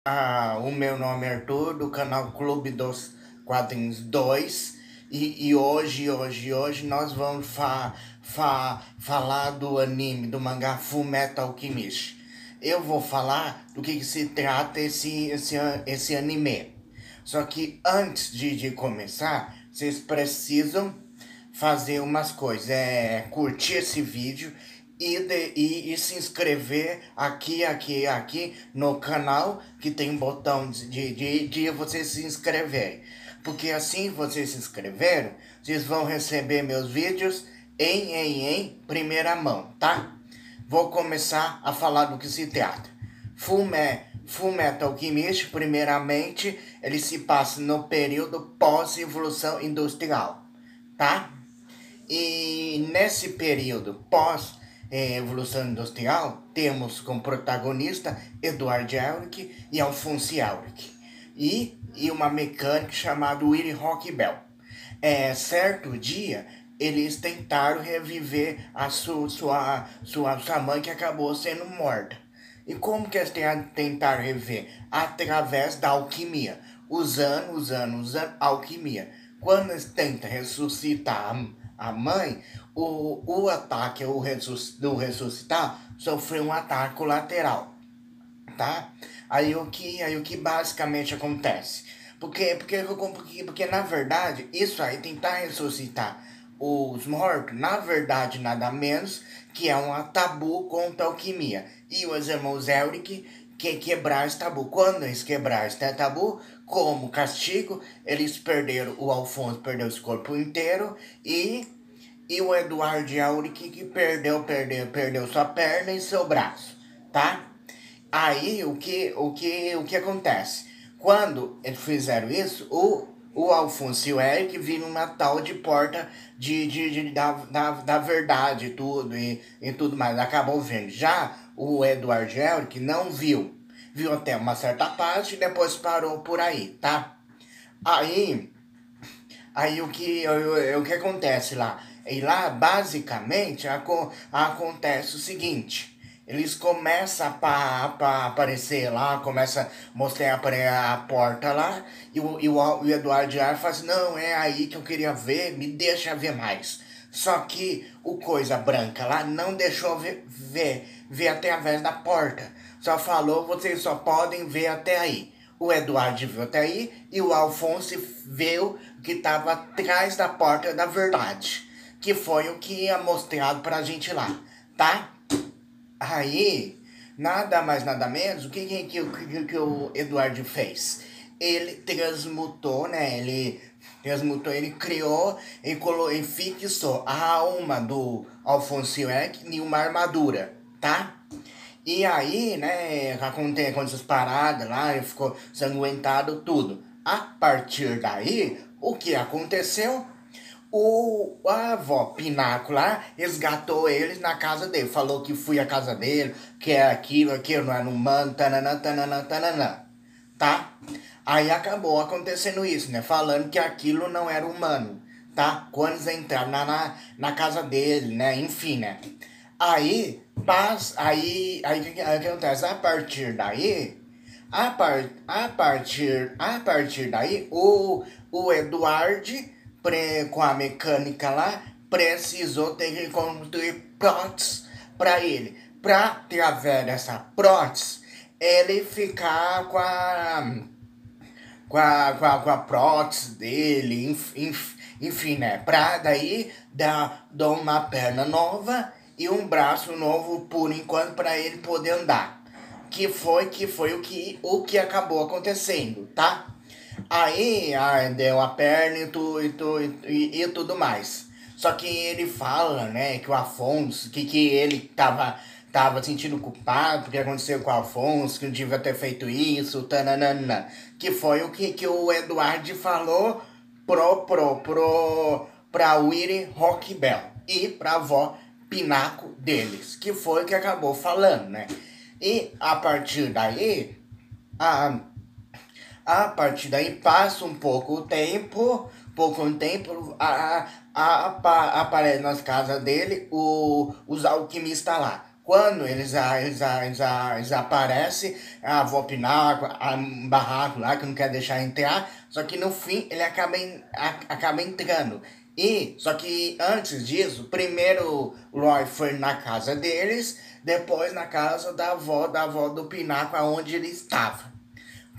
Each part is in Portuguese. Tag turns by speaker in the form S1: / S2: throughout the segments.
S1: O meu nome é Arthur, do canal Clube dos Quadrinhos 2. E hoje nós vamos falar do anime, do mangá Fullmetal Alchemist. Eu vou falar do que se trata esse anime. Só que antes de começar, vocês precisam fazer umas coisas. Curtir esse vídeo e se inscrever aqui no canal, que tem um botão de você se inscrever. Porque assim vocês se inscreveram, vocês vão receber meus vídeos em primeira mão, tá? Vou começar a falar do que se trata. Fullmetal Alchemist, primeiramente, ele se passa no período pós-evolução industrial, tá? E nesse período pós-evolução industrial, temos como protagonista Edward Elric e Alphonse Elric. E uma mecânica chamada Willie Rock Bell. Certo dia, eles tentaram reviver a sua mãe, que acabou sendo morta. E como que eles tentaram reviver? Através da alquimia, usando alquimia. Quando eles tentam ressuscitar a mãe, o ataque do ressuscitar sofreu um ataque colateral, tá? Aí o que basicamente acontece? Porque na verdade, isso aí, tentar ressuscitar os mortos, na verdade, nada menos que é um tabu contra a alquimia. E os irmãos Elric que quebrar esse tabu. Quando eles quebraram esse tabu, como castigo, eles perderam, o Alphonse perdeu esse corpo inteiro e o Edward Elric que perdeu sua perna e seu braço, tá? Aí o que acontece? Quando eles fizeram isso, o Alphonse e o Eric viram uma tal de porta da verdade e tudo mais. Acabou vendo. Já o Edward Elric não viu. Viu até uma certa parte e depois parou por aí, tá? Aí, aí o que acontece lá? E lá, basicamente, acontece o seguinte. Eles começam a aparecer lá, começam a mostrar a porta lá, e o Eduardo Diário fala assim, não, é aí que eu queria ver, me deixa ver mais. Só que o Coisa Branca lá não deixou ver através da porta. Só falou, vocês só podem ver até aí. O Eduardo viu até aí e o Alphonse viu que estava atrás da porta da verdade, que foi o que ia mostrado pra gente lá, tá? Aí, nada mais, nada menos, o que o Eduardo fez? Ele transmutou, né? Ele criou e fixou a alma do Alphonse Eck em uma armadura, tá? E aí, né, aconteceu essas paradas lá, ele ficou sanguentado, tudo. A partir daí, o que aconteceu? A avó Pinaco lá resgatou eles na casa dele. Falou que fui à casa dele, que é aquilo não era humano, tananã, tananã, tananã. Tá? Aí acabou acontecendo isso, né? Falando que aquilo não era humano, tá? Quando eles entraram na casa dele, né? Enfim, né? Aí o que acontece? A partir daí, o Eduardo, com a mecânica lá, precisou ter que construir próteses para ele. Para, através dessa prótese, ele ficar com a prótese dele, enfim, né? Pra daí dar uma perna nova e um braço novo por enquanto para ele poder andar. Que foi o que acabou acontecendo, tá? Aí deu a perna e tudo mais. Só que ele fala, né, que o Afonso, que ele tava sentindo culpado porque aconteceu com o Afonso, que não devia ter feito isso, tananana. Que foi o que o Eduardo falou pra Willie Rock Bell e pra avó Pinaco deles, que foi o que acabou falando, né? E a partir daí, passa um pouco tempo, aparece nas casas dele os alquimistas lá. quando eles aparecem, a avó Pinaco, a barraco lá que não quer deixar entrar, só que no fim ele acaba entrando. E, só que antes disso, primeiro o Roy foi na casa deles, depois na casa da avó do Pinaco, aonde ele estava.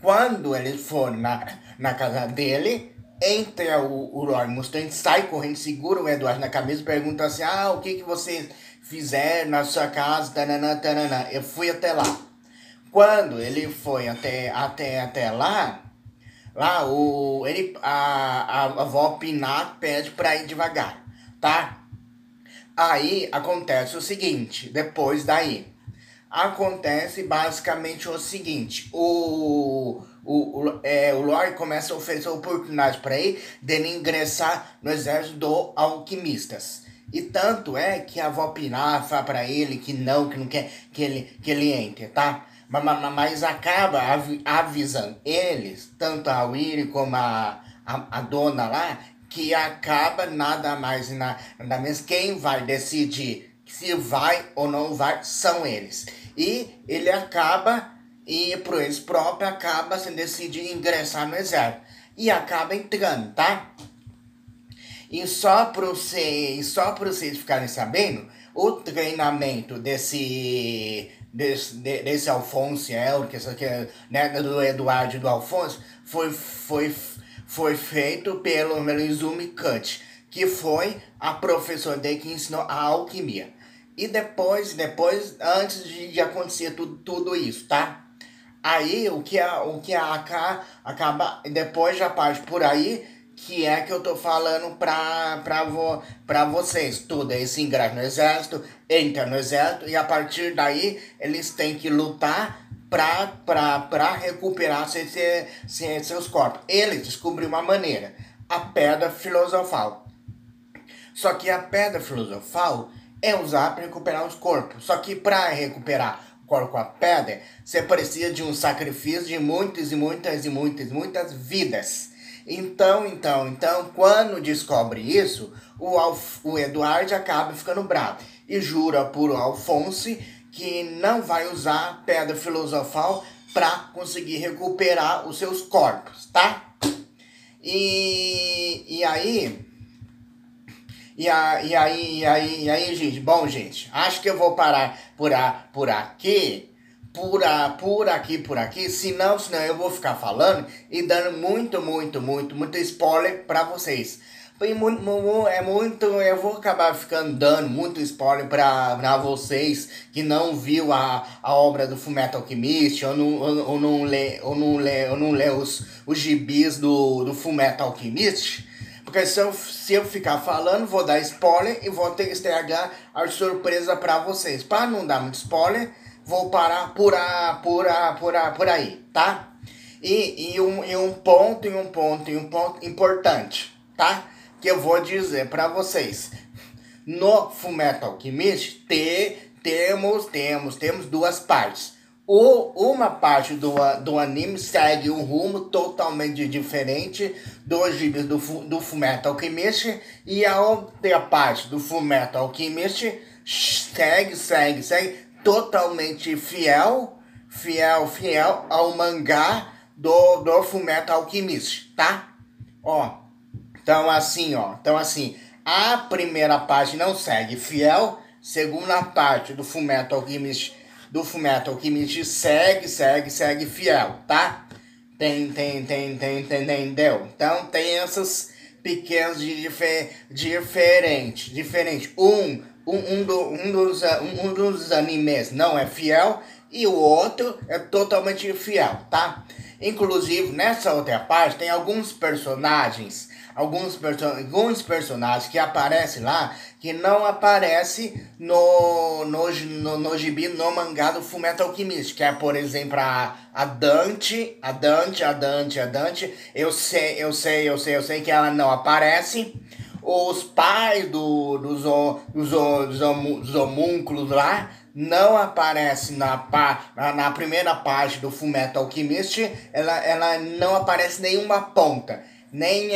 S1: Quando eles foram na casa dele, entra o Roy Mustang, sai correndo, segura o Eduardo na cabeça e pergunta assim: ah, o que vocês fizeram na sua casa? Tananã, tananã. Eu fui até lá. Quando ele foi até lá a avó Pinar pede pra ir devagar, tá? Aí acontece o seguinte, depois daí. Acontece basicamente o seguinte, o Lore começa a oferecer oportunidade para ele dele ingressar no exército do alquimistas. E tanto é que a avó Pinar fala para ele que não quer que ele entre, tá? Mas acaba avisando eles, tanto a Willy como a dona lá, que acaba nada mais nada menos. Quem vai decidir se vai ou não vai são eles. E ele acaba, e por eles próprios, acaba se decidir ingressar no exército. E acaba entrando, tá? E só para vocês ficarem sabendo, o treinamento desse Alfonso né, do Eduardo e do Alfonso, foi feito pelo Izumi Cut, que foi a professora dele que ensinou a alquimia. E depois antes de acontecer tudo isso, tá? Aí o que acaba, depois já parte por aí, que é que eu tô falando pra vocês. Tudo esse ingresso no exército, entra no exército, e a partir daí eles têm que lutar pra recuperar seus corpos. Eles descobriram uma maneira, a pedra filosofal. Só que a pedra filosofal é usar para recuperar os corpos. Só que para recuperar o corpo com a pedra, você precisa de um sacrifício de muitas vidas. Então, quando descobre isso, o Eduardo acaba ficando bravo e jura por Alfonso que não vai usar a pedra filosofal para conseguir recuperar os seus corpos, tá? E aí, gente, bom, gente, acho que eu vou parar por aqui, senão eu vou ficar falando e dando muito spoiler pra vocês. Eu vou acabar ficando dando muito spoiler pra vocês que não viu a obra do Fullmetal Alchemist, ou não lê os gibis do Fullmetal Alchemist. Porque se eu ficar falando, vou dar spoiler e vou ter que estragar a surpresa pra vocês. Para não dar muito spoiler, vou parar por aí, tá? E um ponto importante, tá? Que eu vou dizer pra vocês. No Fullmetal Alchemist temos duas partes. Uma parte do anime segue um rumo totalmente diferente dos gibis do Fullmetal Alchemist, e a outra parte do Fullmetal Alchemist segue totalmente fiel ao mangá do Fullmetal Alchemist, tá? Então assim, a primeira parte não segue fiel, segunda parte do Fullmetal Alchemist segue fiel, tá? Entendeu? Então tem essas pequenas diferentes. Um dos animes não é fiel e o outro é totalmente fiel, tá? Inclusive, nessa outra parte tem alguns personagens que aparecem lá que não aparecem no gibi, no mangá do Fullmetal Alchemist, que é, por exemplo, a Dante, eu sei que ela não aparece. Os pais dos homúnculos lá não aparecem na primeira parte do Fullmetal Alchemist, ela não aparece nenhuma ponta. Nem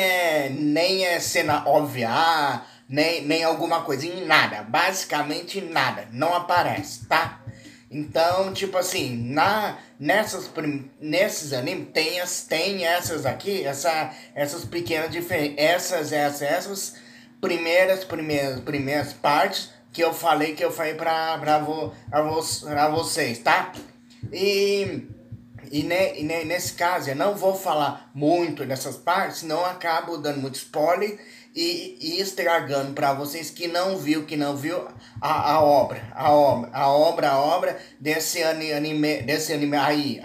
S1: é cena óbvia, nem alguma coisa, em nada, basicamente nada, não aparece, tá? Então, tipo assim, nesses animes tem essas aqui, essas pequenas diferenças, essas primeiras partes que eu falei pra vocês, tá? E nesse caso, eu não vou falar muito dessas partes, senão eu acabo dando muito spoiler e estragando para vocês que não viu a obra desse anime aí.